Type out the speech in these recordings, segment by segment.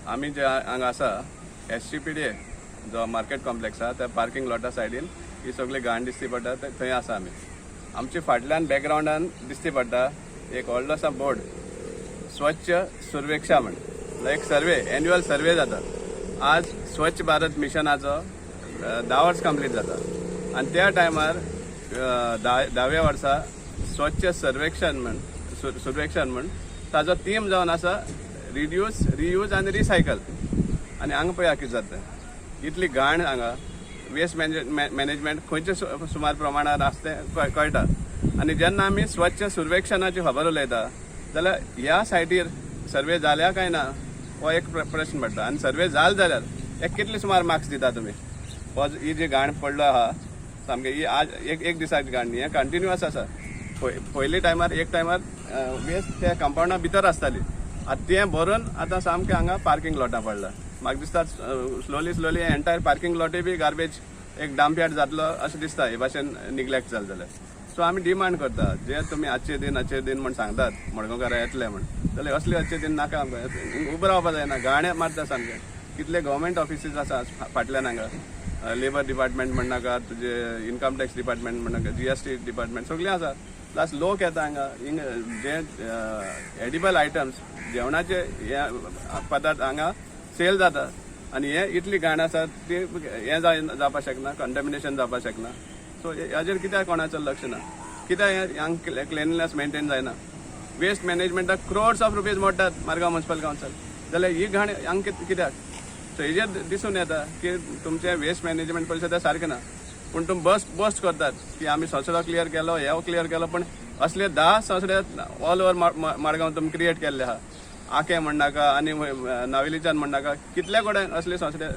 आमी जे हांगा आसा SCPDA जो मार्केट कॉम्प्लेक्स आसा त्या पार्किंग लॉटा सायडीन ही सगळी घाण दिसती पडटा थंय आसा आमी. आमच्या फाटल्यान बॅकग्राउंडान दिसती पडटा एक व्हडलो आसा बोर्ड स्वच्छ सर्वेक्षा म्हण एक सर्वे एन्युअल सर्वे जाता. आज स्वच्छ भारत मिशनाचो 10 वर्स कंप्लीट जाता आनी त्या टायमार 10व्या वर्सा स्वच्छ सर्वेक्षण म्हण ताजो थीम जावन आसा रिड्यूस रियूज आनी रिसायकल. आनी हांगा पळया कितें जाता इतली घाण हांगा वेस्ट मॅनेजमेंट खंयचे सुमार प्रमाणात आसता कळटा. आनी जेन्ना आमी स्वच्छ सर्वेक्षणाची खबर उलयता जाल्यार ह्या सायटीर सर्वे जाल्या काय ना हो एक प्रश्न पडटा. आनी सर्वे जाल जाल्यार एक कितले सुमार मार्क्स दिता तुमी. ही जी घाण पडलो आहा सामके ही आज एक दिसाची घाण न्ही, हें कंटिन्युअस आसा. पयलीं टायमार एक टायमार वेस्ट त्या कंपाउंडा भितर आसताली. आतां तें भरून आतां सामकें हांगा पार्किंग लॉटां पडला. म्हाका दिसता स्लोली एंटायर पार्किंग लॉटूय बी गार्बेज एक डंप यार्ड जातलो अशें दिसता हे भाशेन निग्लेक्ट जालें जाल्यार. सो आमी डिमांड करता जे तुमी आजचे दिन म्हण सांगतात मडगांवकारां येतले म्हण जाल्यार असले आजचे दिन नाका आमकां. उबो रावपा जायना घाणे मारता सामकें. कितले गव्हर्मेंट ऑफिसीस आसा फाटल्यान हांगा लेबर डिपार्टमेंट म्हण नाका तुजे इन्कम टॅक्स डिपार्टमेंट म्हण नाका GST डिपार्टमेंट सगळीं आसा. प्लस लोक येता हांगा जे एडिबल आयटम्स जेवणाचे हे पदार्थ हांगा सेल जाता आनी हे इतली घाण आसा ती हें जावपाक शकना कंटेमिनेशन जावपाक शकना. सो हाजेर कित्याक कोणाचो लक्ष ना. कित्याक हांगा क्लिनलीनेस मेंटेन जायना. वेस्ट मॅनेजमेंटाक क्रोड्स ऑफ रुपीज मोडटात मारगांव म्युनिसिपल कावन्सिल जाल्यार ही घाण हांगा कित्याक. सो हेजेर दिसून येता की तुमचें वेस्ट मॅनेजमेंट पयलीं तें सारकें ना. पूण तुमी बस्ट करतात की आमी ससडो क्लियर केलो हे क्लियर केलो पूण असले 10 ससडे ऑल ओवर मडगांव तुमी क्रिएट केल्ले आहा. आके म्हण नाका आनी नावेलीच्यान म्हण नाका कितले कडेन असले ससडे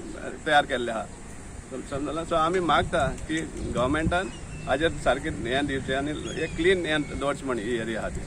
तयार केल्ले आहा. समजला. सो आमी मागता की गव्हर्मेंटान हाजेर सारकें हें दिवचें आनी एक क्लीन हें दवरचें म्हण ही एरिया आहा ती.